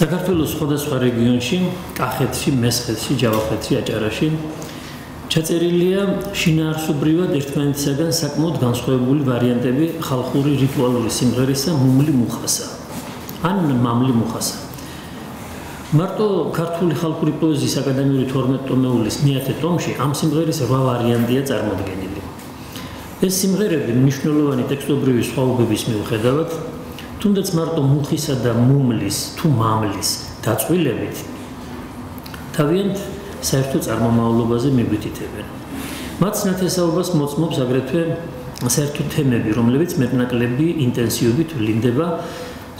საქართველოს სხვადასხვა რეგიონში, კახეთში, მესხეთში, ჯავახეთში, აჭარაში ჩაწერილია შინაარსობრივად ერთმანეთისაგან საკმაოდ განსხვავებული ვარიანტები ხალხური რიტუალური სიმღერისა მუმლი მუხასა ან მამლი მუხასა. მარტო ქართული ხალხური პოეზიის აკადემიური 12 ტომეულის მეათე ტომში ამ სიმღერის 8 ვარიანტია წარმოდგენილი. ეს სიმღერები მნიშვნელოვანი ტექსტობრივი სხვაობების მიუხედავად, თუნდაც მარტო მუხისა და მუმლის თუ მამლის დაწყვილებით თავიანთ საერთო წარმომავლობაზე მიგვითითებენ. მათ ნათესაობას მოწმობს აგრეთვე საერთო თემები, რომლებიც მეტნაკლები ინტენსივობით ვლინდება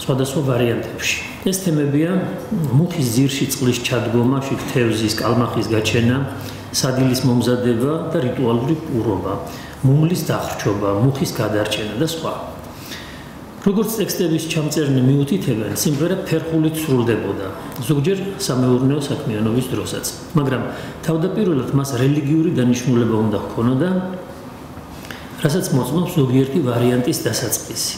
სხვადასხვა ვარიანტებში. ეს თემებია მუხის ძირში წყლის ჩადგომა, თევზის, კალმახის გაჩენა, სადილის მომზადება და რიტუალური პურობა, მუმლის დახრჩობა, მუხის გადარჩენა და სხვა. როგორც ტექსტების ჩამწერნი მიუთითებენ, სიმღერა ფერხულით სრულდებოდა, ზოგჯერ სამეურნეო საქმიანობის დროსაც, მაგრამ თავდაპირველად მას რელიგიური დანიშნულება უნდა ჰქონოდა, რასაც მოწმობს ზოგიერთი ვარიანტის დასაწყისი.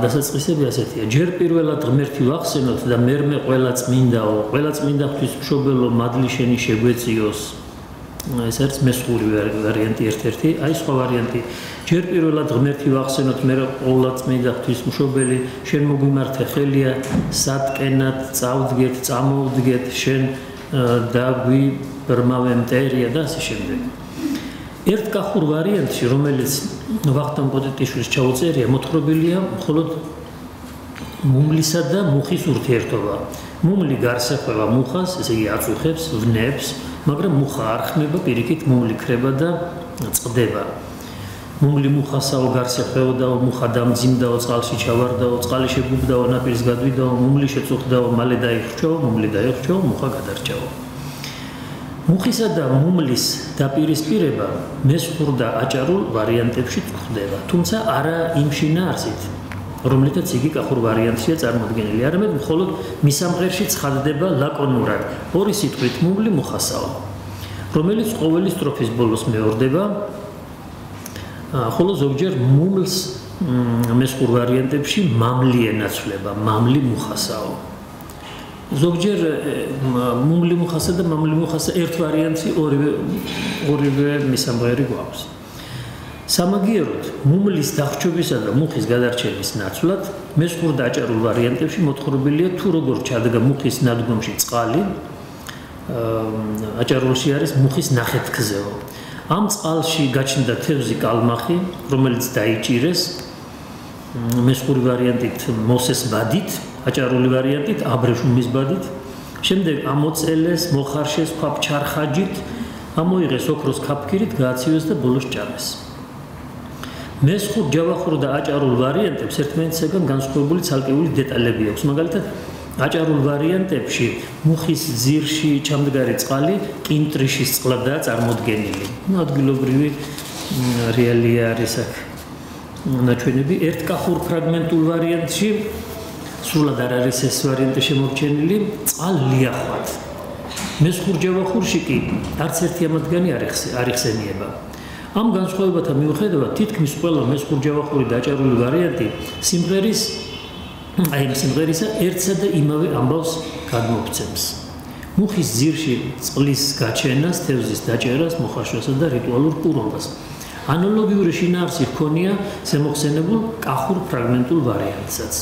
დასაწყისები ასეთია: ჯერ პირველად ღმერთი ვახსენოთ და მერმე ყველა წმინდაო, ყველა წმინდა ღვთისმშობელო მადლი შენი შეგვეწიოს. ეს არის მესხური ვარიანტი ერთ-ერთი, აი სხვა ვარიანტი: ჯერ პირველად ღმერთი ვახსენოთ, მერმე ყველა წმინდა ღვთისმშობელი, შენ მოგვიმართე ხელია, სატკენად წავდგეთ, წამოვდგეთ, შენ დაგვიბრმავე მტერია და ასე შემდეგ. ერთ კახურ ვარიანტში, რომელიც ვახტანგ კოტეტიშვილის ჩაუწერია, მოთხრობილია მხოლოდ მუმლისა და მუხის ურთიერთობა. მუმლი გარს ეხვევა მუხას, ესე იგი აწუხებს, ვნებს, მაგრამ მუხა არ ხმება, პირიქით მუმლი ქრება და წყდება. მუმლი მუხასაო გარს ეხვეოდაო, მუხა დამძიმდაო, წყალში ჩავარდაო, წყალი შეგუბდაო, ნაპირს გადვიდაო, მუმლი შეწუხდაო, მალე დაიხრჩაო, მუმლი დაიხრჩაო, მუხა გადარჩაო. მუხისა და მუმლის დაპირისპირება მესხურ და აჭარულ ვარიანტებში გვხვდება, თუმცა არა იმ შინაარსით, რომლითაც იგი კახურ ვარიანტშია წარმოდგენილი, არამედ მხოლოდ მის სამღერში ცხადდება ლაკონურად ორი სიტყვით მუმლი მუხასაო, რომელიც ყოველი სტროფის ბოლოს მეორდება, ხოლო ზოგჯერ მუმლს მესხურ ვარიანტებში მამლი ენაცვლება, მამლი მუხასაო. ზოგჯერ მუმლი მუხასა და მამლი მუხასა ერთ ვარიანტში ორივე მისამღერი გვაქვს. სამაგიეროდ მუმლის დახრჩობისა და მუხის გადარჩენის ნაცვლად მესხურ და აჭარულ ვარიანტებში მოთხრობილია თუ როგორ ჩადგა მუხის ნადგომში წყალი, აჭარულში არის მუხის ნახეთქზეო. ამ წყალში გაჩნდა თევზი კალმახი, რომელიც დაიჭირეს, მესხური ვარიანტით მოსეს ბადით, აჭარული ვარიანტით აბრეშუმის ბადით, შემდეგ ამოწელეს, მოხარშეს ქვაბჩარხაჯით, ამოიღეს ოქროს ქაფქირით, გააცივეს და ბოლოს ჭამეს. მესხურ, ჯავახურ და აჭარულ ვარიანტებს ერთმანეთისაგან განსხვავებული ცალკეული დეტალები აქვს. მაგალითად, აჭარულ ვარიანტებში მუხის ძირში ჩამდგარი წყალი კინტრიშის წყლადაა წარმოდგენილი. ადგილობრივი რეალია არის აქ ნაჩვენები. ერთ კახურ ფრაგმენტულ ვარიანტში სრულად არ არის ეს ვარიანტი შემორჩენილი, წყალ ლიახვად. მესხურ ჯავახურში კი არც ერთი ამათგანი არ იხსენიება. ამ განსხვავებათა მიუხედავად თითქმის ყველა მესხურ ჯავახური და აჭარული ვარიანტი სიმღერისა ერთსა და იმავე ამბავს გადმოგვცემს. მუხის ძირში წყლის გაჩენას, თევზის დაჭერას, მოხარშვასა და რიტუალურ პურობას. ანალოგიური შინაარსი ჰქონია ზემოხსენებულ კახურ ფრაგმენტულ ვარიანტსაც,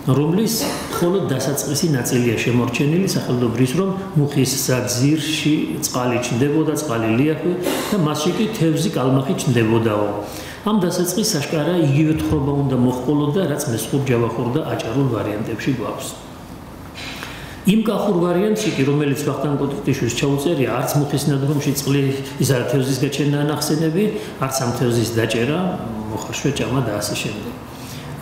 რომლის მხოლოდ დასაწყისი ნაწილია შემორჩენილი, სახელობრის რომ მუხის ძირში წყალი ჩნდებოდა, წყალი ლიახვი და მასში კი თევზი კალმახი ჩნდებოდაო. ამ დასაწყისს აშკარა იგივე თხრობა უნდა მოჰყოლოდა, რაც მესხურ, ჯავახურ და აჭარულ ვარიანტებში გვაქვს. იმ კახურ ვარიანტში კი, რომელიც ვახტანგ კოტეტიშვილს ჩაუწერია, არც მუხის ნადგომში წყლისა და თევზის გაჩენა ნახსენები, არც ამ თევზის დაჭერა, მოხარშვა, ჭამა და ასე შემდეგ.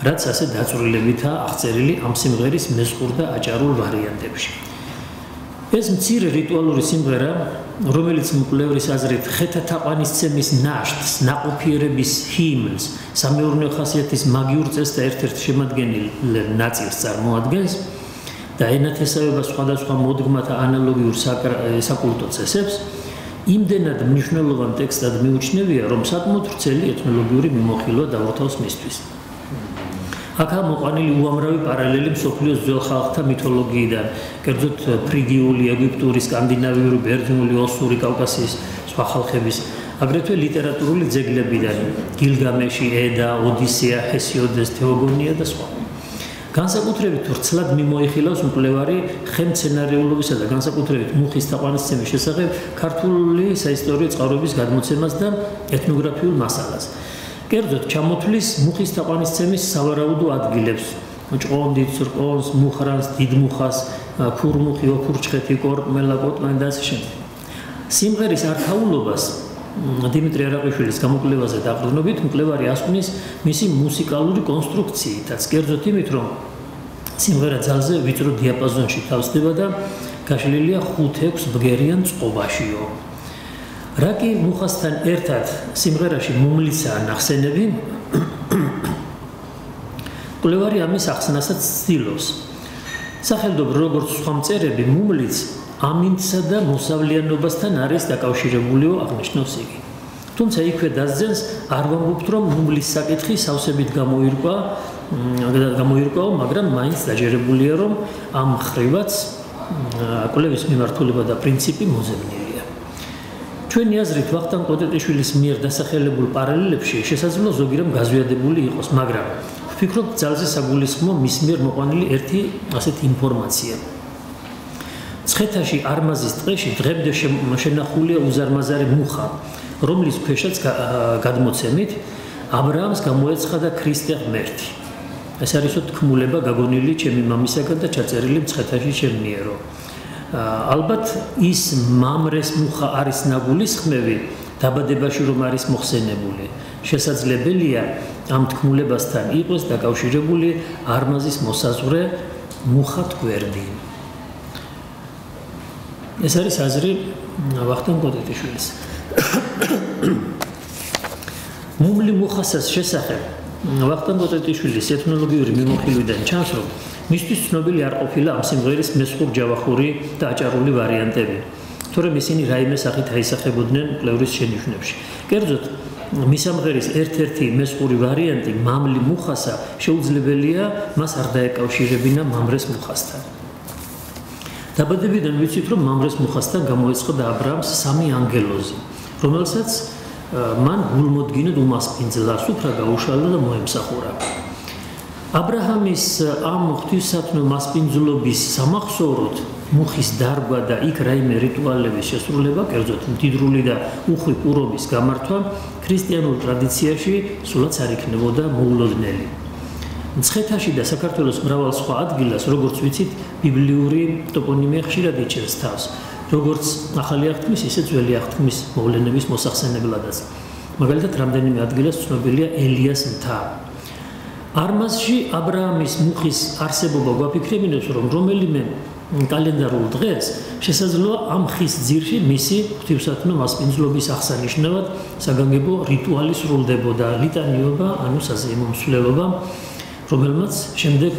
რაც ასე დაწვრილებითაა აღწერილი ამ სიმღერის მესხურ და აჭარულ ვარიანტებში. ეს მცირე რიტუალური სიმღერა, რომელიც მკვლევრის აზრით ხეთათაყვანისცემის ნაშთს, ნაყოფიერების ჰიმნს, სამეურნეო ხასიათის მაგიურ წესს და ერთ-ერთ შემადგენელ ნაწილს წარმოადგენს და ენათესავება სხვადასხვა მოდგმათა ანალოგიურ საკულტო წესებს, იმდენად მნიშვნელოვან ტექსტად მიუჩნევია, რომ საკმაოდ ვრცელი ეთნოლოგიური მიმოხილვა დაურთავს მისთვის. აქაა მოყვანილი უამრავი პარალელი მსოფლიოს ძველ ხალხთა მითოლოგიიდან, კერძოდ ფრიგიული, ეგვიპტური, სკანდინავიური, ბერძნული, ოსური, კავკასიის სხვა ხალხების, აგრეთვე ლიტერატურული ძეგლებიდან, გილგამეში, ედა, ოდისეა, ჰესიოდეს, თეოგონია და სხვა. განსაკუთრებით ვრცლად მიმოიხილავს მკვლევარი ხელმცენარეულობისა და განსაკუთრებით მუხის თაყვანისცემის შესახებ ქართული საისტორიო წყაროების გადმოცემას და ეთნოგრაფიულ მასალას. კერძოდ ჩამოთვლის მუხის თაყვანისცემის სავარაუდო ადგილებს, ჭყონდით, სრკონს, მუხრანს, დიდმუხას, ქურმუხი, ოქურჩხეთი, კორკმელა, კოტმანი და ასე შემდეგ. სიმღერის არქაულობას დიმიტრი არაყიშვილის გამოკვლევაზე დაყრდნობით მკვლევარი ასკვნის მისი მუსიკალური კონსტრუქციითაც, კერძოდ იმით, რომ სიმღერა ძალზე ვიწრო დიაპაზონში თავსდება და გაშლილია 5-6 ბგერიან წყობაშიო. რა კი მუხასთან ერთად სიმღერაში მუმლიცაა ნახსენები, მკვლევარი ამის ახსნასაც ცდილობს. სახელმწიფო როგორც სხვა მწერები მუმლიც ამინდსა და მოსავლიანობასთან არის დაკავშირებულიო აღნიშნავს იგი. თუმცა იქვე დასძენს არ ვამბობთ, რომ მუმლის საკითხი სავსებით გამოირკვაო, მაგრამ მაინც დაჯერებულია, რომ ამ ხრივაც კვლევის მიმართულება და პრინციპი მოძებნილია. ჩვენი აზრით ვახტანგ კოტეტიშვილის მიერ დასახელებულ პარალელებში შესაძლოა ზოგი რამ გაზვიადებული იყოს, მაგრამ ვფიქრობ, ძალზე საგულისხმო მის მიერ მოყვანილი ერთი ასეთი ინფორმაცია. ცხეთაში არმაზის ტყეში დღემდე შენახულია უზარმაზარი მუხა, რომლის ქვეშაც გადმოცემით აბრაამს გამოეცხადა ქრისტე ღმერთი. ეს არის თქმულება გაგონილი ჩემი მამისაგან და ჩაწერილი ცხეთაში ჩემ მიერო. ალბათ ის მამრეს მუხა არის ნაგულისხმევი დაბადებაში რომ არის მოხსენებული. შესაძლებელია ამ თქმულებასთან იყოს დაკავშირებული არმაზის მოსაზღვრე მუხა თგვერდი. ეს არის აზრი ვახტანგ კოტეტიშვილის. მუმლი მუხასას შესახებ ვახტანგ კოტეტიშვილის ეთნოლოგიური მიმოხილვიდან ჩანს, რომ მისთვის ცნობილი არ ყოფილა ამ სიმღერის მესხურ-ჯავახური და აჭარული ვარიანტები, თორემ ისინი რაიმე სახით აისახებოდნენ მკვლევრის შენიშვნებში. კერძოდ, მისამღერის ერთ-ერთი მესხური ვარიანტი მამლი მუხასა შეუძლებელია მას არ დაეკავშირებინა მამრეს მუხასთან. დაბადებიდან ვიცით, რომ მამრეს მუხასთან გამოეცხადა აბრაამს 3 ანგელოზი, რომელსაც მან გულმოდგინედ უმასპინძლას უფრა გაუშალა და მოემსახურა. აბრაამის ამ ღვთისმსათნო მასპინძლობის სამახსოვროდ მუხის დარგვა და იქ რაიმე რიტუალების შესრულება, კერძოდ მდიდრული და უხვი ყურობის გამართვა ქრისტიანულ ტრადიციაში სულაც არ იქნებოდა მოულოდნელი. მცხეთაში და საქართველოს მრავალ სხვა ადგილას, როგორც ვიცით, ბიბლიური ტოპონიმია ხშირად იჭერს თავს, როგორც ახალი აღთქმის, ისე ძველი აღთქმის მოვლენების მოსახსენებლადაც. მაგალითად, რამდენიმე ადგილას ცნობილია ელიას მთა. არმაზში აბრაამის მუხის არსებობა გვაფიქრებინებს, რომ რომელიმე კალენდარულ დღეს შესაძლოა ამ ხის ძირში მისი ღვთისმსათნო მასპინძლობის აღსანიშნავად საგანგებო რიტუალი სრულდებოდა, ლიტანიობა, ანუ საზეიმო მსვლელობა, რომელმაც შემდეგ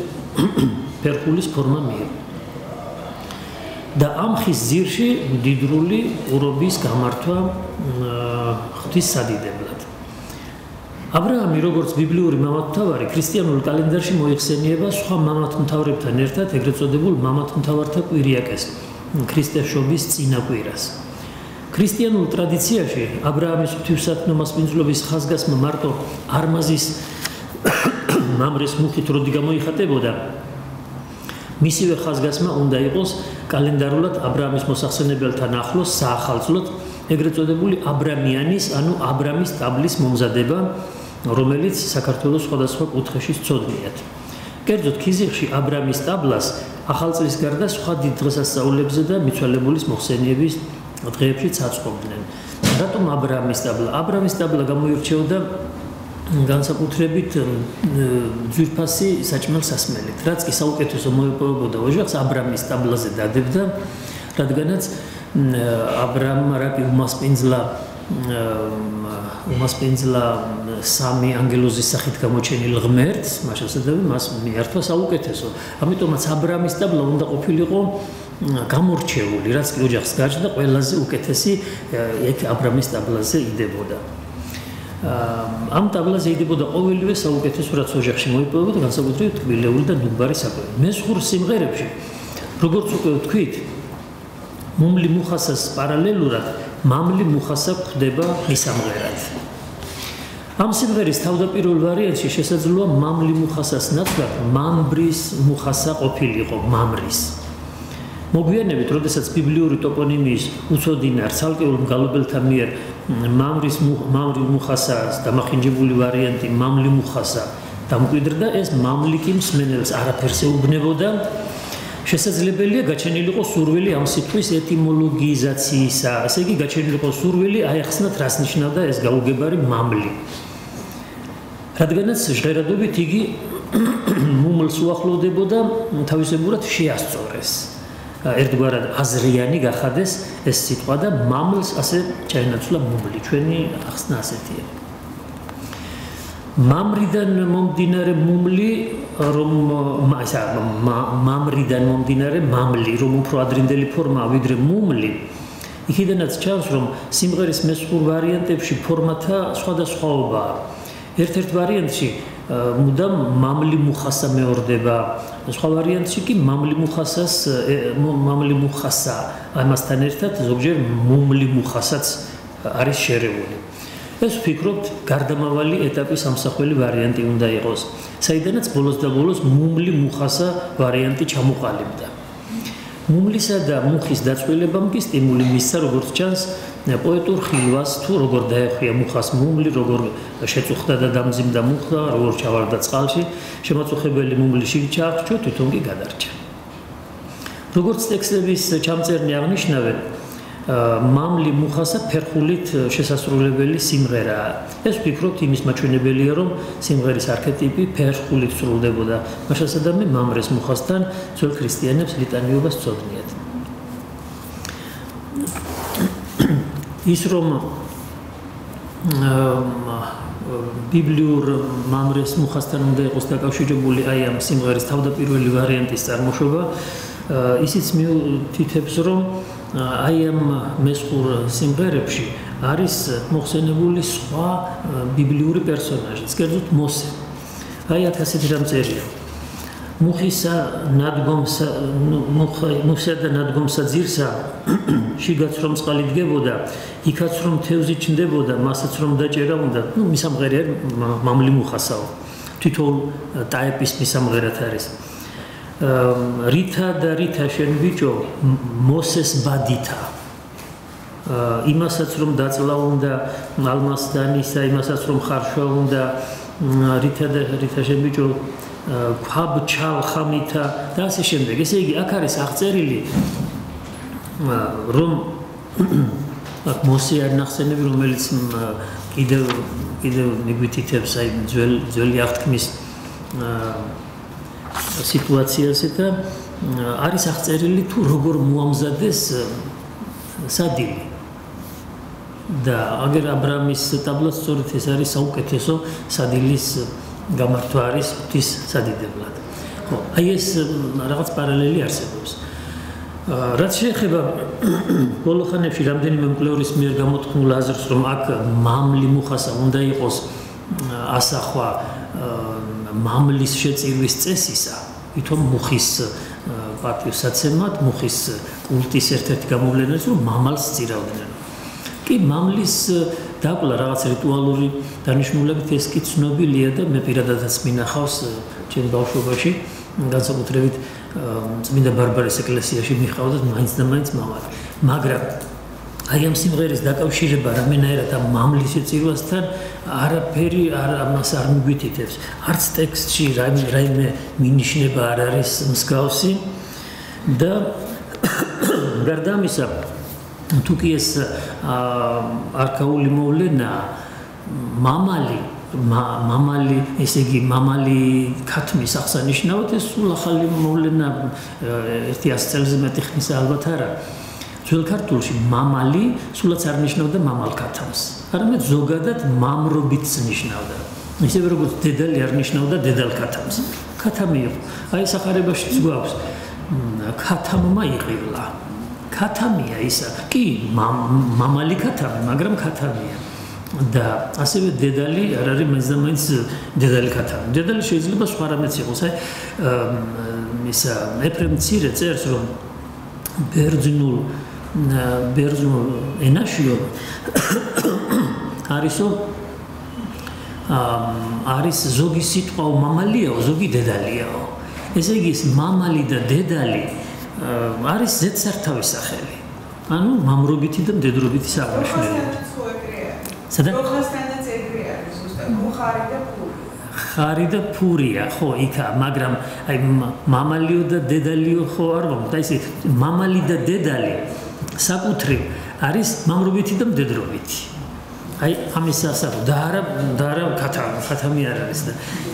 ფერხულის ფორმა მიიღო. და ამ ხის ძირში მდიდრული ყურობის გამართვა ღვთისადიდებლად. აბრაამი, როგორც ბიბლიური მამათმთავარი, ქრისტიანულ კალენდარში მოიხსენიება სხვა მამათმთავრებთან ერთად ეგრეთ წოდებულ მამათმთავართა კვირიაკეს, ქრისტეშობის წინაკვირას. ქრისტიანულ ტრადიციაში აბრაამის ღვთისმსათნო მასპინძლობის ხაზგასმა მარტო არმაზის მამრეს მუხით როდი გამოიხატებოდა, მისივე ხაზგასმა უნდა იყოს კალენდარულად აბრაამის მოსახსენებელთან ახლოს საახალწლოდ ეგრეთ წოდებული აბრამიანის, ანუ აბრამის ტაბლის მომზადება, რომელიც საქართველოს სხვადასხვა კუთხეში სცოდნიათ. კერძოდ, ქიზიყში აბრამის ტაბლას ახალწლის გარდა სხვა დიდ დღესასწაულებზე და მიცვალებულის მოხსენიების დღეებშიც აწყობდნენ. რატომ აბრამის ტაბლა? აბრამის ტაბლა გამოირჩეოდა განსაკუთრებით ძვირფასი საჭმელ სასმელით, რაც კი საუკეთესო მოეპოვებოდა ოჯახს, აბრამის ტაბლაზე დადებდა, რადგანაც აბრამ რაკი უმასპინძლა 3 ანგელოზის სახით გამოჩენილ ღმერთს, მასშტაბები მას მიართვა საუკეთესო. ამიტომაც აბრამის ტაბლა უნდა ყოფილიყო გამორჩეული, რაც კი ოჯახს გააჩნდა ყველაზე უკეთესი, ეგ აბრამის ტაბლაზე იდებოდა. ამ ტაბლაზე იდებოდა ყოველივე საუკეთესო რაც ოჯახში მოიპოვებოდა, განსაკუთრებით თბილეული და ნუგბარი საკვები. მესხურ სიმღერებში, როგორც უკვე ვთქვით, მუმლი მუხასას პარალელურად მამლი მუხასა ხდება მისამღერად. ამ სიმღერის თავდაპირველ ვარიანტში შესაძლოა მამლი მუხასას ნაცვლად მამბრის მუხასა ყოფილიყო, მამრის. მოგვიანებით, როდესაც ბიბლიური ტოპონიმიის უცოდინარ ცალკეულ მგალობელთა მიერ მამრი მუხასას დამახინჯებული ვარიანტი მამლი მუხასა დამკვიდრდა, ეს მამლიკი მსმენელს არაფერს ეუბნებოდა. შესაძლებელია გაჩენილიყო სურვილი ამ სიტყვის ეტიმოლოგიზაციისა, ასე იგი გაჩენილიყო სურვილი აეხსნათ რას ნიშნავდა ეს გაუგებარი მამლი. რადგანაც ჟღერადობით იგი მუმლს უახლოვდებოდა, თავისებურად შეასწორეს. ერთგვარად აზრიანი გახადეს ეს სიტყვა და მამლს ასე ჩაენაცვლა მუმლი. ჩვენი ახსნა ასეთია. მამრიდან მომდინარე მუმლი, მამრიდან მომდინარე მამლი, რომ უფრო ადრინდელი ფორმაა ვიდრე მუმლი, იქიდანაც ჩანს, რომ სიმღერის მესხურ ვარიანტებში ფორმათა სხვადასხვაობაა. ერთ-ერთ ვარიანტში მუდამ მამლი მუხასა მეორდება, სხვა ვარიანტში კი მამლი მუხასა ამასთან ერთად ზოგჯერ მუმლი მუხასაც არის შერეული. ეს ვფიქრობთ გარდამავალი ეტაპის ამსახველი ვარიანტი უნდა იყოს, საიდანაც ბოლოს და ბოლოს მუმლი მუხასა ვარიანტი ჩამოყალიბდა. მუმლისა და მუხის დაწყვილებამ კი სტიმული მისცა, როგორც ჩანს, პოეტურ ხილვას, თუ როგორ დაეხვია მუხას მუმლი, როგორ შეწუხდა და დამძიმდა მუხა, როგორ ჩავარდა წყალში, შემაწუხებელი მუმლი შიგ ჩაახშო, თვითონ კი გადარჩა. როგორც ტექსტების ჩამწერნი აღნიშნავენ, მამლი მუხასა ფერხულით შესასრულებელი სიმღერაა. ეს ვფიქრობთ იმის მაჩვენებელია, რომ სიმღერის არქეტიპი ფერხულით სრულდებოდა. მაშასადამე მამრეს მუხასთან ძველ ქრისტიანებს ლიტანიობას სცოდნიათ. ის რომ ბიბლიურ მამრეს მუხასთან უნდა იყოს დაკავშირებული აი ამ სიმღერის თავდაპირველი ვარიანტის წარმოშობა, ისიც მივთითებს, რომ აი ამ მესხურ სიმღერებში არის მოხსენებული სხვა ბიბლიური პერსონაჟი, კერძოდ მოსე. აი აქ ასეთი რამ წერია. მუხისა და ნადგომსა ძირსა, შიგაც რომ წყალი დგებოდა, იქაც რომ თევზი ჩნდებოდა, მასაც რომ დაჭერა უნდა, მისამღერე მამლი მუხასაო. თითოეულ ტაეპის მისამღერად არის. რითა და რითა შენ ბიჭო მოსეს ბადითა. იმასაც რომ დაწლა უნდა ალმასდანისა, იმასაც რომ ხარშვა უნდა, რითა და რითა შენ ბიჭო ქვაბ ჩალ ხამითა და ასე შემდეგ. ესე იგი აქ არის აღწერილი, რომ აქ მოსე არ ნახსენები, რომელიც კიდევ მიგვითითებს აი ძველი აღთქმის სიტუაციაზე და არის აღწერილი თუ როგორ მოამზადეს სადილი. და აგერ აბრამის ტაბლას სწორედ ეს არის საუკეთესო სადილის გამართვა არის ღვთის სადიდებლად. ხო, აი ეს რაღაც პარალელი არსებობს. რაც შეეხება ბოლო ხანებში რამდენიმე მკვლევრის მიერ გამოთქმულ აზრს, რომ აქ მამლი მუხასა უნდა იყოს ასახვა მამლის შეწირვის წესისა, თვითონ მუხის პატივსაცემად, მუხის კულტის ერთ-ერთი გამოვლენა ის, რომ მამალს სწირავდნენ. კი მამლის დაკლა რაღაც რიტუალური დანიშნულებით ეს კი ცნობილია და მე პირადადაც მინახავს ჩემ ბავშვობაში, განსაკუთრებით წმინდა ბარბარეს ეკლესიაში მიყავდა მაინც და მაინც მამალი. მაგრამ აი ამ სიმღერის დაკავშირება რამენაერად ამ მამლის შეწირვასთან არაფერი ამას არ მიგვითითებს. არც ტექსტში რაიმე მინიშნება არ არის მსგავსი და გარდა ამისა, თუ კი ეს არქაული მოვლენა მამალი, ესე იგი მამალი ქათმის აღსანიშნავად, ეს სულ ახალი მოვლენა 100 წელზე მეტი ხნის ალბათ არა. ძველ ქართულში მამალი სულაც არ ნიშნავდა მამალ ქათამს, არამედ ზოგადად მამრობიც ნიშნავდა. ისევე როგორც დედალი არ ნიშნავდა დედალ ქათამს. ქათამი იყო. აი სახარებაშიც გვაქვს ქათამმა იყივლა. ქათამია ისა. კი მამალი ქათამი, მაგრამ ქათამია. და ასევე დედალი არ არის მაინც დედალი ქათამი. დედალი შეიძლება სხვა რამეც იყოს. აი ისა ეფრემ მცირე წერს რომ ბერძნულ ენაშიო არისო არის ზოგი სიტყვა მამალიაო, ზოგი დედალიაო. ესე იგი მამალი და დედალი არის ზედსართავის სახელი. ანუ მამრობითი და მდედრობითი საქმეშველები. სადა? ხოსთანაც ეგრე არის, ზუსტად ხარი და პური. ხარი და პურია, ხო, იქა, მაგრამ აი მამალიო და დედალიო ხო არ ვამბობ, და ისე მამალი და დედალი საკუთრივ არის მამრობითი და მდედრობითი. აი ამის ასაკო და არა ქათამი არ არის და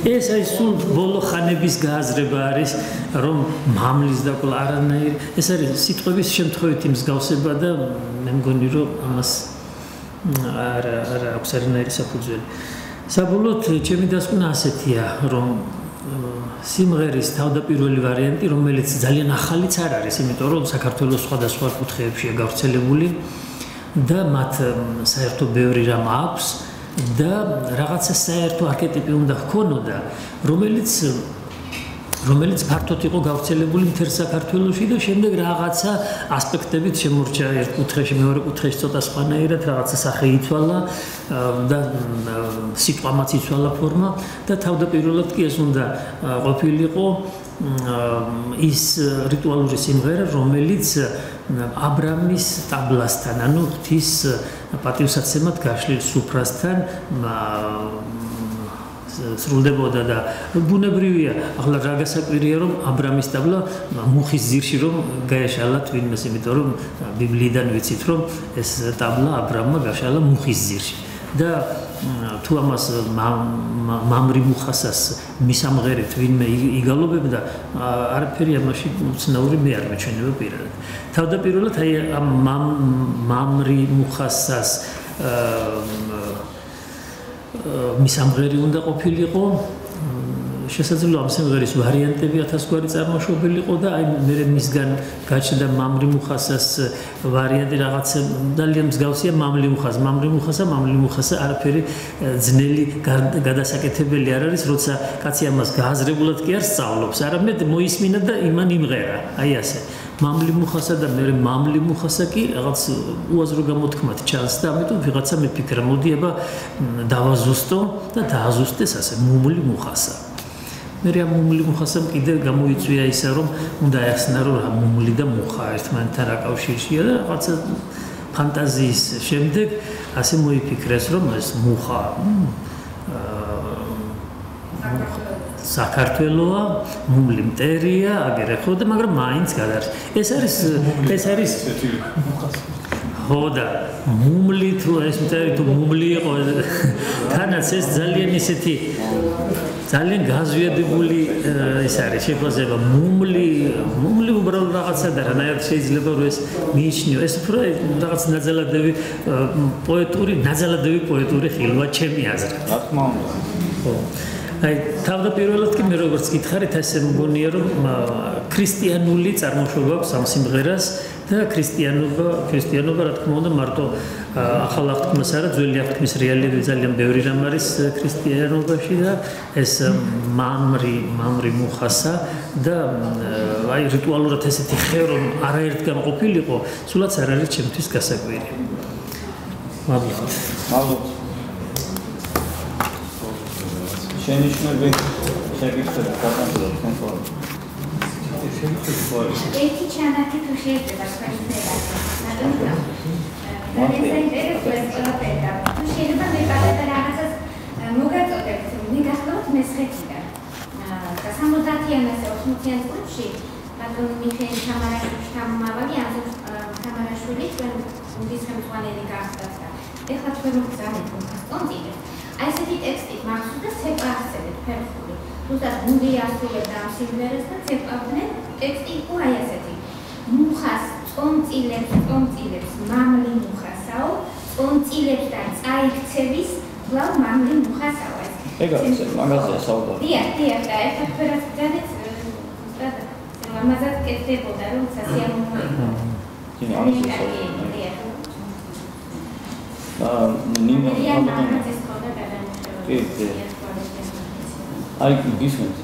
ეს აი სულ ბოლო ხანების გააზრება არის რომ მამლის და კვლავ არანაირი ეს არის სიტყვების შემთხვევითი მსგავსება და მე მგონი რომ ამას არა აქვს არანაირი საფუძველი. საბოლოოდ ჩემი დასკვნა ასეთია რომ სიმღერის თავდაპირველი ვარიანტი რომელიც ძალიან ახალიც არ არის იმიტომ რომ საქართველოს სხვადასხვა კუთხეებშია გავრცელებული და მათ საერთო ბევრი რამ აქვს და რაღაცა საერთო არქეტიპი უნდა ჰქონოდა რომელიც ფართოდ იყო გავრცელებული მთელ საქართველოში და შემდეგ რაღაცა ასპექტებით შემორჩა ერთ კუთხეში მეორე კუთხეში ცოტა სხვანაირად რაღაცა სახე იცვალა და სიტყვამაც იცვალა ფორმა და თავდაპირველად კი ეს უნდა ყოფილიყო ის რიტუალური სიმღერა რომელიც აბრამის ტაბლასთან ანუ ღვთის პატივსაცემად გაშლილ სუფრასთან სრულდებოდა და ბუნებრივია ახლა რა გასაკვირია რომ აბრამის ტაბლა მუხის ძირში რომ გაეშალა თვინმეს იმიტომ რომ ბიბლიიდან ვიცით რომ ეს ტაბლა აბრამმა გაშალა მუხის ძირში და თუ ამას მამრი მუხასას მისამღერეთ ვინმე იგალობებდა არაფერი ამაში უცნაური მე არ მეჩვენება პირადად თავდაპირველად აი ამ მამრი მუხასას მისამღერი უნდა ყოფილიყო შესაძლოა ამ სიმღერის ვარიანტები 1000 გვარი წარმოშობილიყო და აი მე მისგან გაჩნდა მამრი მუხასას ვარიანტი რაღაც ძალიან მსგავსია მამრი მუხასა არაფერი ძნელი გადასაკეთებელი არ არის როცა კაცი ამას გააზრებულად კი არ სწავლობს არამედ მოისმინა და იმან იმღერა აი ასე მამლი მუხასა და მე მამლი მუხასა კი რაღაც უაზრო გამოთქმად ჩანს და ამიტომ ვიღაცა მიფიქრა მოდი აბა დავაზუსტო და დააზუსტეს ასე მუმლი მუხასა მე რა მუმლი მუხასამ კიდე გამოიწვია ისა რომ უნდა ახსნა რომ მუმლი და მუხა ერთმანეთთან რა კავშირშია და რაღაცა ფანტაზიის შემდეგ ასე მოიფიქრეს რომ ეს მუხა საქართველოა მუმლი მტერია აგერე ხო და მაგრამ მაინც გადაარჩა ეს არის ხო და მუმლი თუ ეს მტერი თუ მუმლი იყო თანაც ეს ძალიან ისეთი ძალიან გაზვიადებული ეს არის შეფასება მუმლი უბრალოდ რაღაცა და რანაირად შეიძლება რომ ეს მიიჩნიო ეს უფრო რაღაც ნაძალადევი პოეტური ხილვა ჩემი აზრით რა თქმა უნდა ხო აი თავდაპირველად კი მე როგორც გითხარით ასე მგონია რომ ქრისტიანული წარმოშობა აქვს ამ სიმღერას და ქრისტიანობა რა თქმა უნდა მარტო ახალ აღთქმას არა ძველი აღთქმის რეალები ძალიან ბევრი რამ არის ქრისტიანობაში და ეს მამრი მუხასა და აი რიტუალურად ესეთი ხე რომ არაერთგან ყოფილიყო სულაც არ არის ჩემთვის გასაკვირი მადლობთ შენიშნები შეგიძლიათ გაკეთოთ კონტროლი ერთი ჩანართი თუ შეიძლება თქვენებად მაგრამ თუ შეიძლება მე პატარა რაღაცას მოგაწოდებთ მე გახლავთ მესხეთიდან და 70-იანასე 80-იან წლებში ბატონ მიხეილ თამარაშვილი თამარაშვილი ჩვენ უნდის ხელმძღვანელი გახდათ და ეხლა ჩვენ ვგზავნით კონსტიტუციას აი ესეთი ტექსტით მახსოვდა ცეკვავსებით ფერხული თუმცა გუნდი ასრულებდა ამ სიმღერას და ცეკვავდნენ ტექსტი იყო აი ესეთი მუხას წონწილებს მამლი მუხასაო წონწილებს და წაიქცევის კვლავ მამლი მუხასაო ეგ არის მაგაზია საუბარი დიახ და ეხლა თქვენაც განეც ამაზად კეთდებოდა რომ სასიამოვნო იყო კი ამას საუბარი დიახ. ნინო აი გისმენთ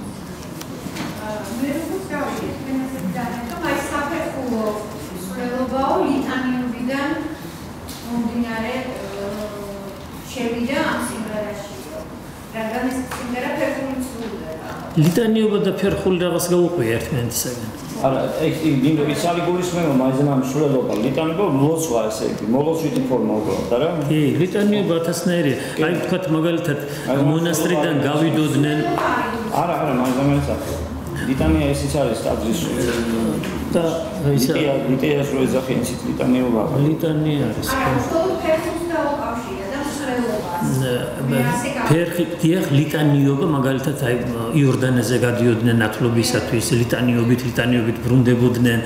მე როგორც გავიგე, თქვენ ასე დაანახეთ, აი საფეხურო სრულობაო ლიტანიობიდან მომდინარე შევიდა ამ სიმღერაში. რადგან ეს სიმღერა ფერხული სრულდება. ლიტანიობა და ფერხული რაღაც გაუყვია ერთმანეთისაგან. არა, ნინო ის არის გულისხმობა მაიზენამ სრულობა, ლიტანიობა ლოცვა ესე იგი, მოლოცვითი ფორმა უბრალოდ, არა? კი, ლიტანიობა ათასნაირი. აი თქვათ მაგალითად მონასტრიდან გავიდოდნენ არა, მაიზენამ ლიტანია ისიც არის ტაძრის და ისა ლიტანიას რო ეძახიან ისიც ლიტანიობა. ლიტანია არის. არა, უბრალოდ ფერხულს დაუკავშირა და სრულობას. ფერხი დიახ ლიტანიობა მაგალითად აი იორდანეზე გადიოდნენ ნათლობისათვის ლიტანიობით ბრუნდებოდნენ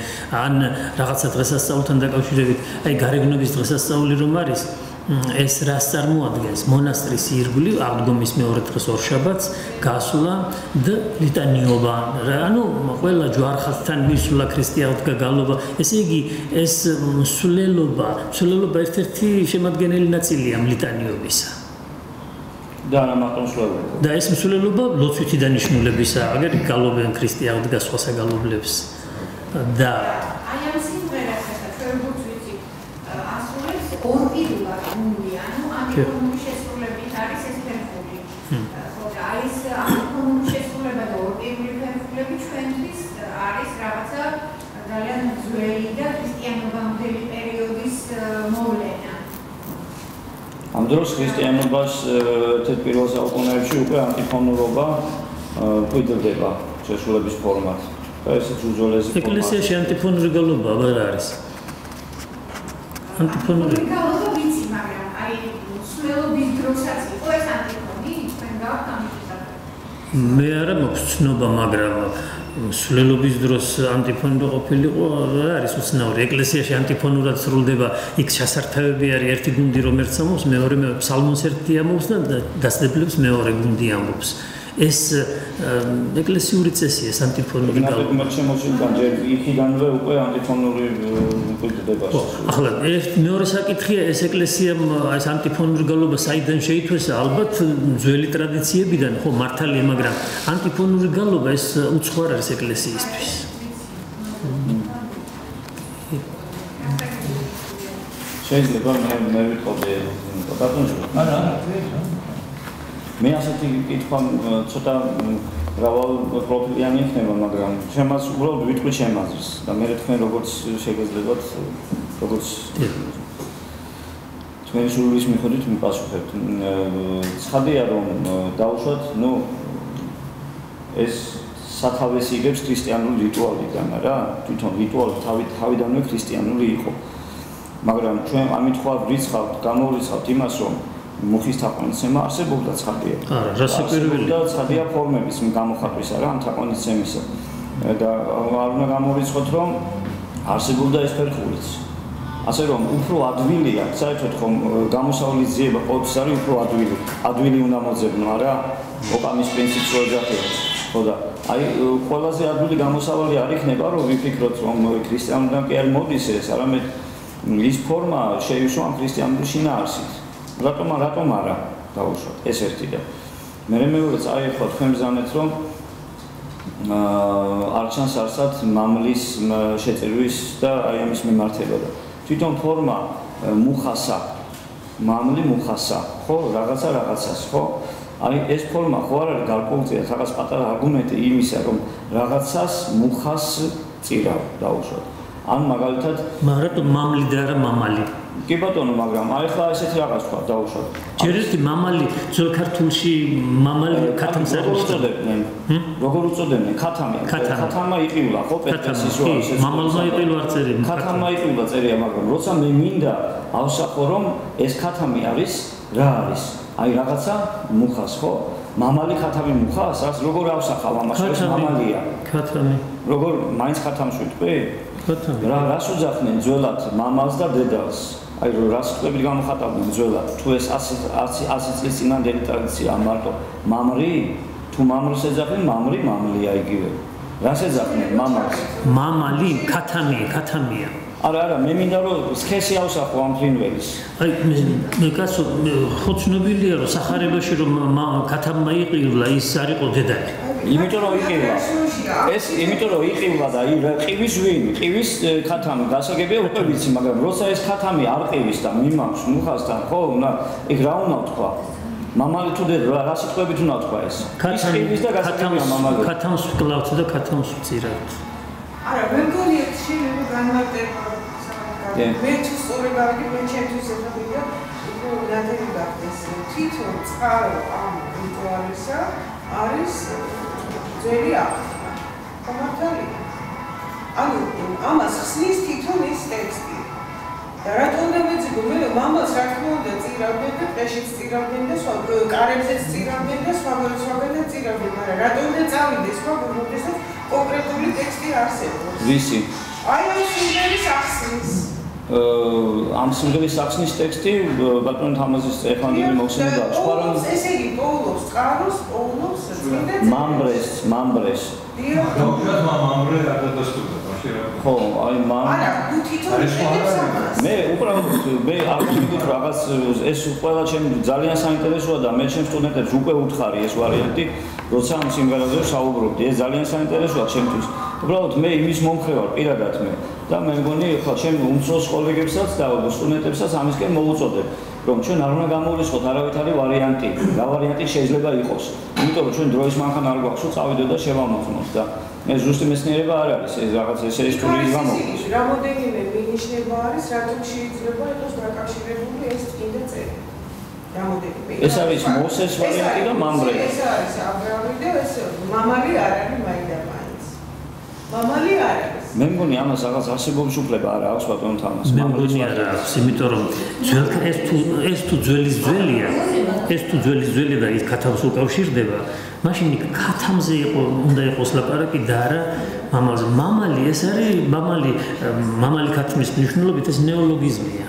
ან რაღაცა დღესასწაულთან დაკავშირებით აი გარეგნობის დღესასწაული რომ არის ეს რას წარმოადგენს მონასტრის ირგვლივ აღდგომის მეორე დღეს ორშაბათს გასვლა და ლიტანიობა ანუ ყველა ჯვარხასთან მისვლა ქრისტიანთა გალობა ესე იგი ეს სულელობა ერთ-ერთი შემადგენელი ნაწილია ლიტანიობისა და რამატომ სულელობა და ეს მსვლელობა ლოცვითი დანიშნულებისა აგერ გალობენ ქრისტიანთა სხვა საგალობლებს და აი ამ სიმღერას ჩვენ გვიწვით ასრულებს ორპირულად გუნდი, ანუ ამის შესრულებით არის ეს ფერხული. ხო და აი ეს ამის შესრულება და ორპირული ფერხულები ჩვენთვის არის რაღაცა ძალიან ძველი და ქრისტიანობამდელი პერიოდის მოვლენა. ამ დროს ქრისტიანობას ერთ-ერთ პირველ საუკუნეებში უკვე ანტიფონურობა გვიძებდება შესრულების ფორმად. და ესეც უძველესი ფორმა. ეკლესიაში ანტიფონური გალობა არ არის. ანტიფონური გალობა ვიცი, მაგრამ აი სულელობის დროსაც იყო ეს ანტიფონი, ჩვენ გავთ ამის მე არა მაქვს ცნობა, მაგრამ სულელობის დროს ანტიფონური ყოფილიყო არის უცნაური. ეკლესიაში ანტიფონურად სრულდება, იქ ჩასართავები არის ერთი გუნდი რომ ერთს ამბობს, მეორე ფსალმონს ერთი ამბობს და დასდებლებს მეორე გუნდი ამბობს. ეს ეკლესიური წესია ანტიფონური გალობა. მე შემოჩენთან ჯერ იქიდანვე უკვე ანტიფონური გვიძდება. ახლა მეორე საკითხია ეს ეკლესიამ ეს ანტიფონური გალობა საიდან შეითვესა? ალბათ ძველი ტრადიციებიდან, ხო მართალია, მაგრამ ანტიფონური გალობა ეს უცხო არ არის ეკლესიისთვის. შეიძლება მე ვიტყოდე ბატონო. არა. მე ასეთი კითხვა ცოტა მრავალპროფილიანი იქნება, მაგრამ შემას უბრალოდ ვიტყვი შემაზრს და მე თქვენ როგორც შეგეძლებათ, როგორც თქვენი სურვილის მიხედვით მიპასუხებთ. ცხადია რომ დავუშვათ, ეს სათავეს იღებს ქრისტიანული რიტუალიდან, რა? თვითონ რიტუალი თავიდანვე ქრისტიანული იყო. მაგრამ ჩვენ ამით ხვალ ვრიცხავთ, გამოვრიცხავთ იმას, რომ მუხის თაყვანისცემა არსებობდა ცხადია. არა, რასაკვირველია. ცხადია ფორმების გამოხატვისა რა, ამ თაყვანისცემისა. და არ უნდა გამოვიწყოთ, რომ არსებობდა ეს ფერხულიც. ასე რომ უფრო ადვილია, საერთოდ ხომ გამოსავლის ძიება ყოველთვის არის უფრო ადვილი უნდა მოძებნო, არა? ოკამის პრინციპს რო ეძახიან. ხო და აი ყველაზე ადვილი გამოსავალი არ იქნება, რომ ვიფიქროთ, რომ ქრისტიანობიდან კი არ მოდის ეს, არამედ ის ფორმა შეიუშვა ამ ქრისტიანული შინაარსით. რატომ არა დავუშვათ ეს ერთი და მეორეც აი ხო თქვენ ბრძანეთ რომ არ ჩანს არსად მამლის შეწირვის და აი ამის მიმართება და თვითონ ფორმა მუხასა მამლი მუხასა ხო რაღაცას ხო აი ეს ფორმა ხო არ არის გარკვეულწილად რაღაც პატარა არგუმენტი იმისა რომ რაღაცას მუხას წირავ დავუშვათ ან მაგალითად მაგრამ მამლი და არა მამალი კი ბატონო, მაგრამ აი ხა ესეთი რაღაც თქვა დავუშვათ. ჯერ ერთი მამალი ძველ ქართულში მამალი ქათამს არ უწოდებდნენ. როგორ უწოდებდნენ? ქათამი. ქათამა იყილა, ხო პეტრესის რო არის. მამალმა იყილა არ წერია. ქათამა იყილა წერია, მაგრამ როცა მე მინდა ავსახო რომ ეს ქათამი არის, რა არის? აი რაღაცა მუხას, ხო? მამალი ქათამი მუხას, რას როგორ ავსახავ ამას ეს მამალია. ქათამი. როგორ მაინც ქათამს ვიტყვი? ქათამი. რას უძახდნენ ძველად მამალს და დედალს? აი რას თქვენ გამოხატავდნენ ძველად თუ ეს 100 წლის წინანდელი ტრადიცია მარტო მამრი თუ მამრს ეძახდნენ მამლია იგივე რას ეძახდნენ მამალს მამალი ქათამია არა, მე მინდა რომ სქესი ავსახო ამ ფრინველის. აი მე კაცო ხო ცნობილია რომ სახარებაში რომ ქათამმა იყილა ის არ იყო დედალი. იმიტომ რომ იყილა. ეს იმიტომ რომ იყილა და ყივის ვინ? ყივის ქათამი გასაგებია უკვე ვიცი, მაგრამ როცა ეს ქათამი არ ყივის და მიმაქვს მუხასთან, ხო, იქ რა უნდა თქვა? მამალი თუ რა სიტყვებით უნდა თქვა ეს? ის ყივის და გასაგებია მამალი. ქათამს ვკლავთ და ქათამს ვწირავთ. არა, მე მგონი შეიძლება განმარტება მე თუ სწორი გავიგე, მე ჩემთვის ეხებია, უფრო ნადირი გახდეს. თვითონ წყარო ამ რიტუალისა არის ძველი აღთქმა. ხომართალია. ანუ ამას ხსნის თვითონ ის ტექსტი. და რატომ უნდა მეძებო? მე მამას რა თქმა უნდა წირავდნენ და ტყეშიც წირავდნენ და სხვა კარებზეც წირავდნენ და სხვაგან წირავდნენ, მაგრამ რატომ უნდა წავიდეს სხვა გუნდესაც კონკრეტული ტექსტი არსებობს. ვისი? აი ამ სიმღერის ახსნის. ამ სიმღერის ახსნის ტექსტი ბატონ თამაზის ეფანდელი მოხსენება სხვა რომ ესე იგი პოულობს წყაროს, პოულობს მამბრეს. დიახ, მამბრე არ დადასტურდა, მაშინ რა. ხო, აი არა, თვითონ შედებს ამას. მე უბრალოდ მე არ ვიგებ რაღაც ეს ყველა ჩემ ძალიან საინტერესოა და მე ჩემ სტუდენტებს უკვე უთხარი ეს ვარიანტი, როცა ამ სიმღერაზე საუბრობდი, ეს ძალიან საინტერესოა ჩემთვის. უბრალოდ მე იმის მომხრე ვარ პირადად მე და მე მგონი ხო ჩემ უმცროს კოლეგებსაც და სტუდენტებსაც ამისკენ მოუწოდებ რომ ჩვენ არ უნდა გამოვლისხოთ არავითარი ვარიანტი, რა ვარიანტი შეიძლება იყოს. იმიტომ რომ ჩვენ დროის მანქანა არ გვაქვს, რომ წავიდეთ და შევამოწმოთ და მე ზუსტი მეცნიერება არ არის ეს რაღაც ესე ისტორიის გამოყენების. რამოდენიმე მინიშნება არის, რატომ შეიძლება იყოს დაკავშირებული ეს წმინდა წელი. რამოდენიმე. ეს არის მოსეს ვარიანტი და მამბრე. ეს არის აბრაამი და ეს მამალი არ არის მაინდა-მაინც. მამალი არ არის. მე მგონი ამას რაღაც არსებობის უფლება არ აქვს ბატონ თამას. მე მგონი არ აქვს, იმიტომ რომ ეს თუ ძველი ძველია, ეს თუ ძველი ძველი და ის ქათამს უკავშირდება, მაშინ ქათამზე უნდა იყოს ლაპარაკი და არა მამალზე. მამალი ეს არის მამალი ქათმის მნიშვნელობით ეს ნეოლოგიზმია.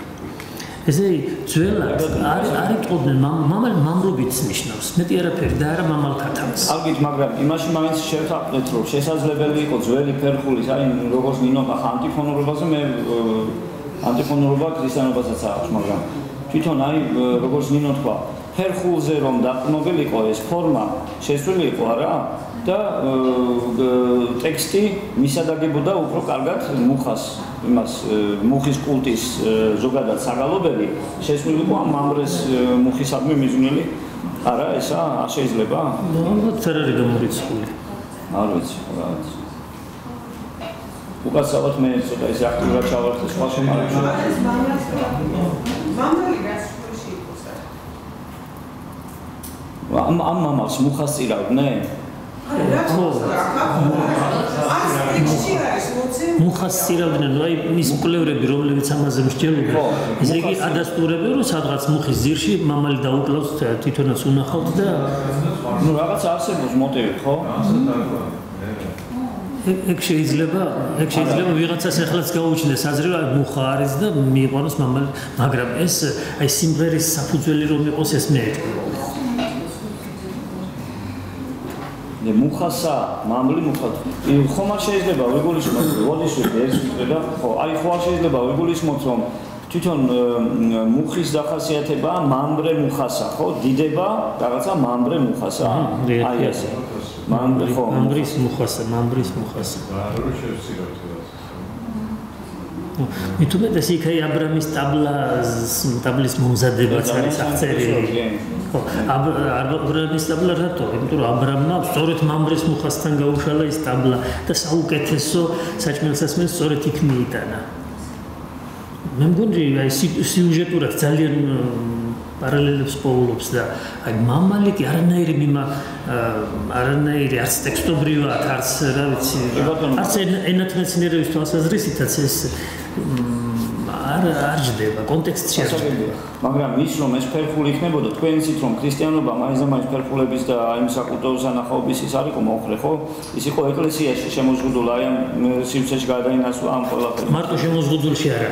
ესე ძველად არ იყოდნენ მამალი მამრობიც ნიშნავს. მეტი არაფერი და არა მამალ ქათამს. ალგით, მაგრამ იმაში მაინც შევთანხმდეთ, რომ შესაძლებელი იყო ძველი ფერხულის, აი როგორც ნინოხა ანტიფონურობაზე მე ანტიფონურობა ქრისტიანობასაც აქვს, მაგრამ თვითონ აი როგორც ნინო თქვა, ფერხულზე რომ დაყრდნობილიყო ეს ფორმა შესული იყო არა და ტექსტი მისადაგებოდა უფრო კარგად მუხას იმას მუხის კულტის ზოგადად საგალობელი შესული იყო ამ მამრეს მუხისადმი მიძღვნილი არა ესა არ შეიძლება? ალბათ არ არის გამორიცხული. არ ვიცი რა ვიცი. უკაცრავად მე ცოტა ისე აქტიურად ჩავარდე სხვა შემარებში. მამალი რას ფულში იყოს? ამ მამალს მუხას წირავდნენ? მუხას წირავდნენ, აი ის მკვლევრები, რომლებიც ამაზე მსჯელობენ. ესე იგი ადასტურებენ, რომ სადღაც მუხის ძირში მამალი დაუკლავს თვითონაც უნახავთ და ნუ რაღაც არსებობს მოტივი, ხო? ეგ შეიძლება ვიღაცას ახლაც გაუჩნდეს აზრი, რომ მუხა არის და მიიყვანოს მამალი, მაგრამ ეს აი სიმღერის საფუძველი რომ იყოს ეს მე მუხასა, მამლი მუხად. ხომ არ შეიძლება ვიგულისხმოთ, ვოდიშვით ეს და ხო, აი ხო არ შეიძლება ვიგულისხმოთ, რომ თვითონ მუხის დახასიათება მამბრე მუხასა, ხო? დიდება რაღაცა მამბრე მუხასა. აი ესე. მამბრი ხო, მამბრის მუხასა. რა შევსირავთ ეს? მithumetes იქ აი აბრამის ტაბლის მომზადებაც არის აღწერილი. ხო, აბრამის ტაბლა რატო? იმიტომ რომ აბრამმა სწორედ მამბრის მუხასთან გაუშალა ის ტაბლა და საუკეთესო საჭმელსასმელს სწორედ იქ მიიტანა. მე მგონი აი სიუჟეტურად ძალიან პარალელებს პოულობს და აი მამალი კი არანაირი არც ტექსტობრივად, არც რა ვიცი, არც ენათმეცნიერების თვალსაზრისითაც ეს არ ჯდება კონტექსტში არ ჯდება. მაგრამ ის რომ ეს ფერხული იქნებოდა, თქვენ იცით რომ ქრისტიანობა მაინც ფერხულების და აი საკულტურო სანახაობის ის არ იყო მოხრე, ხო? ის იყო ეკლესიაში შემოზღუდული, აი ამ სივრცეში გადაინაცვლა ამ ყველაფერი. მარტო შემოზღუდულში არა.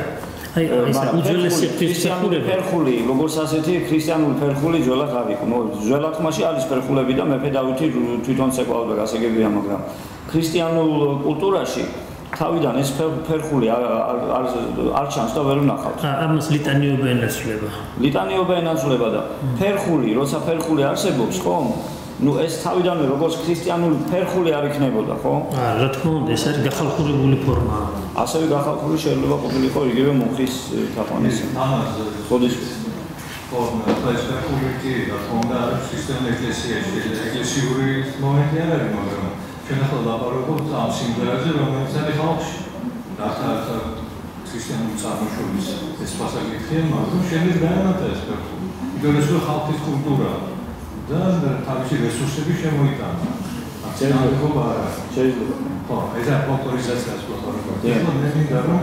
აი ეს უძველესი ქრისტიანული ფერხული, როგორც ასეთი ქრისტიანული ფერხული ძველად არ იყო. ნუ ძველად ხმაში არის ფერხულები და მეფე დავითი თვითონ ცეკვავდა გასაგებია, მაგრამ ქრისტიანულ კულტურაში თავიდან ეს ფერხული არ ჩანს და ვერ ვნახავთ. ამას ლიტანიობა ენაცვლება. ლიტანიობა ენაცვლება და ფერხული, როცა ფერხული არსებობს, ხო? ნუ ეს თავიდანვე როგორც ქრისტიანული ფერხული არ იქნებოდა, ხო? რა თქმა უნდა, ეს არის გახალხურებული ფორმა. ასევე გახალხული შეიძლება ყოფილიყო იგივე მუხის თაყვანისი. ხოდის ფორმა, ეს ფერხული კი რა თქმა უნდა არის ქრისტიან ეკლესიაში, ეკლესიური მომენტი არ არის, მაგრამ ჩვენ ახლა ლაპარაკობთ ამ სიმღერაზე, რომელიც არის ხალხში. რათა ქრისტიანული წარმოშობის ეს ფასაკითხია, მაგრამ შემდეგ დაემატა ეს ფერხული. იმიტომ ეს ხალხის კულტურაა. და თავისი რესურსები შემოიტანა. აქცენტობა არა შეიძლება. ხო, ეს ავტორიზაციას ვაკეთებ. ეხლა მე მინდა რომ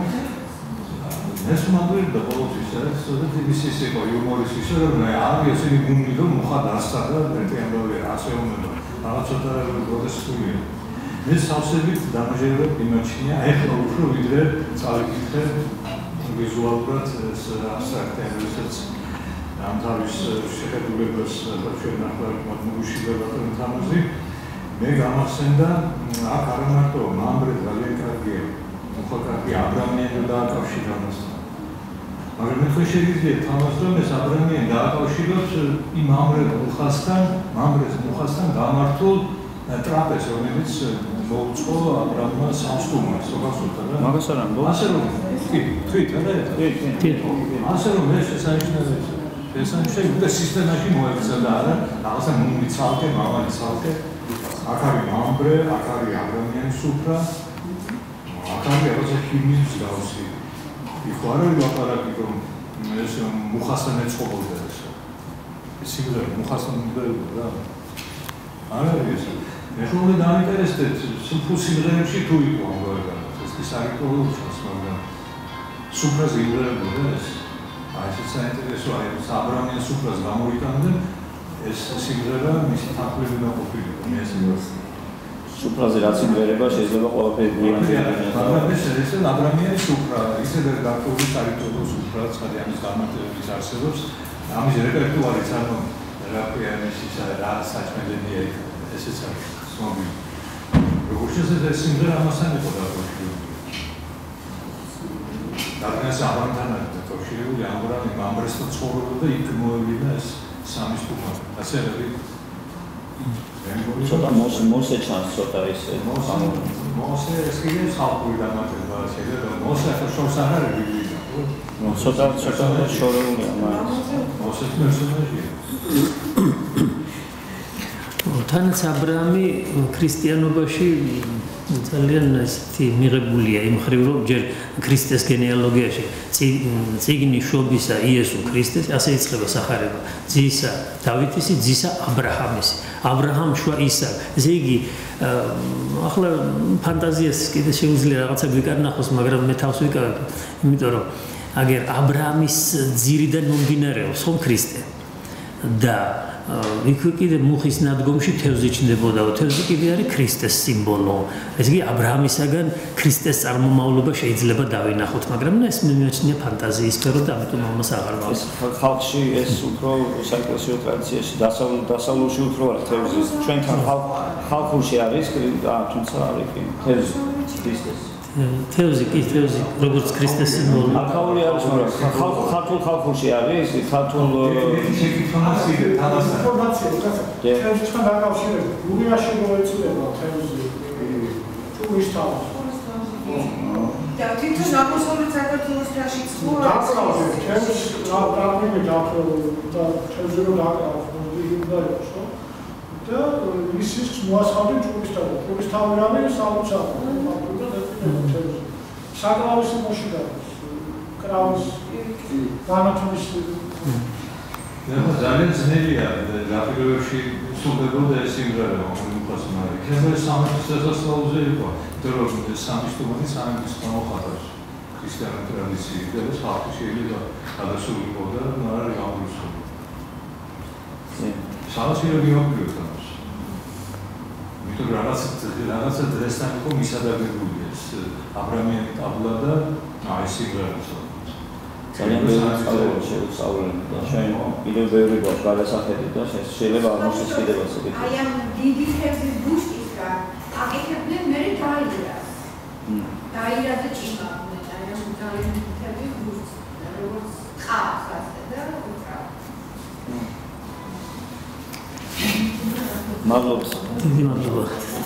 ეს მომდევნო და ყოველთვის არის, რომ ის იყო იუმორის ისე რომ არის ესენი გუნდი რომ მოხდა დასწრა და პრეტენდოვი ასე უნდა რაღაც ცოტა პროტესტულია. ეს სავსებით დამაჟერებლად იმაჩნია, ეხლა უფრო ვიდრე წავიკითხე ვიზუალურად ეს აბსტრაქტია როდესაც ამ თავის შეხედულებას და ჩვენ ახლა მოგუშიდება თამაზი მე გამახსენდა აქ არ მარტო მამბრე ძალიან კარგია უფრო კარგი აბრამიანი დააკავშირა მასთან მაგრამ მე შეიძლება თამას რომ ეს აბრამიანი დააკავშიროთ იმ მამბრეს მუხასთან გამართულ ტრაპეზს რომელიც მოუწყო აბრამმა სამსტუმროს სოფასულთან რა მაგას არ ამბობ ასე რომ კი თვით არა ასე რომ ეს საერთოდ ეს შეიძლება სისტემაში მოექცა და არა რაღაცა მუმი ცალკე, მამალი ცალკე აქ არის მამბრე, აქ არის აბრამიანი სუფრა აქ არის რაღაცა ქიმიის მსგავსი იქ არ არის ლაპარაკი რომ ეს მუხასთან ეწყობოდა ეს სიმღერა მუხასთან მიდაება რა არ არის მე ხოლმე დაინტერესდეთ სუფროს სიმღერებში თუ იყო ამგვარად ეს ის არის პროდუქცია მაგრამ სუფრაზე იმღერებოდა ეს ეს საინტერესოა, ეს აბრამიან სუფრას გამოიტანდნენ, ეს სიმღერა მისი თაფლები დაყოფილიყო, მე ესე ვარ. სუფრაზე რაც იმღერება შეიძლება ყველაფერი გვიანდება. მაგრამ ეს აბრამიანი სუფრა, ისედაც გაქრული საერთო სუფრა, ცხადი ამის გამარტივების არსებობს, ამის რეპერტუარიც ანუ რაფია ის რა საჭმელია ესეც არის ცნობილი. როგორც ეს სიმღერა ამასთან იყო დაკავშირებული. დაგნას ამანთან დაკავშირებული ამბრანი მამბრესთან ცხოვრობდა და იქ მოევლინა ეს სამი სტუმარი. ასე არის. ცოტა მოსე ჩანს ცოტა ის მოსე ეს კიდე ხალხური დამატება შეიძლება მოსე ახლა შორს არ არის ბიბლია ხო? ცოტა შორეულია მაგრამ მოსე პერსონაჟია. თანაც აბრაამი ქრისტიანობაში ძალიან ისეთი მიღებულია იმ ხრივ რომ ჯერ ქრისტეს გენეალოგიაში წიგნი შობისა იესო ქრისტეს ასე იწყება სახარება ძისა დავითისი ძისა აბრაჰამის აბრაჰამ შვა ისაკ ესე იგი ახლა ფანტაზიას კიდე შეუძლია რაღაცა გვიკარნახოს მაგრამ მე თავს ვიკავებ იმიტომ რომ აგერ აბრაამის ძირიდან მომდინარეობს ხომ ქრისტე და იქ კიდე მუხის ნადგომში თევზი ჩნდებოდა. თევზი კიდე არის ქრისტეს სიმბოლო. ეს იგი აბრაამისაგან ქრისტეს წარმომავლობა შეიძლება დავინახოთ, მაგრამ ეს მიმოჩნია ფანტაზიის სფერო და ამიტომ ამას აღარ ვავს. ხალხში ეს უფრო საეკლესიო ტრადიციაში დასავლურში უფრო არის თევზი. ჩვენთან ხალხურში არის, თუმცა არის თევზი ქრისტეს. თევზი როგორც ქრისტეს სიმბოლო. აქაური არის, მაგრამ ხალხურ ხალხურში არის, ქართულ შეკითხვასიზე თანასწორ ინფორმაცია უკაცრავ. თევზთან დაკავშირებით, გურიაში მოეწოდება თევზი ტურისტად. და თვითონ აღმოსავლეთ საქართველოს დრაშიც ხო არის? თევზი დაგვიგე და თევზი რომ დაკრავს, მოდიოდა ხო? და ისიც მოასხავდნენ ტურისტად. ტურისტები რამე საუბრობდნენ. საკრავის მოშიდა კრავის განათმის ძალიან ძნელია დაპირებებში სულდებოდა ეს სიმღერა უმოხასმარი. ეს სამის სასწაულზე იყო, იმიტომ რომ სამის სტუმარი სამის გამოხატავს ქრისტიანული ტრადიციით და ეს ხალხი შეიძლება გადასულიყო და არ არის გამორიცხული. საოცრად მიოქმედებს ამას. იმიტომ რაღაცა დღესთან იყო მისადაგებული ეს აბრამიანი ტაბლა და აი სიმღერა. ძალიან ბევრი სწავლობენ და ჩვენ კიდევ ბევრი გვაქვს გადასახედი და შეიძლება არ მოსწიდებას ეგეთი. აი ამ დიდი თევზის ბუშკისგან აკეთებდნენ მერე დაიერას. ვაირაძე ჭიმავდნენ, აი ამ ძალიან მთელი გულს, როგორც ყავს ასე და უკრავ. მადლობა. დიდი მადლობა.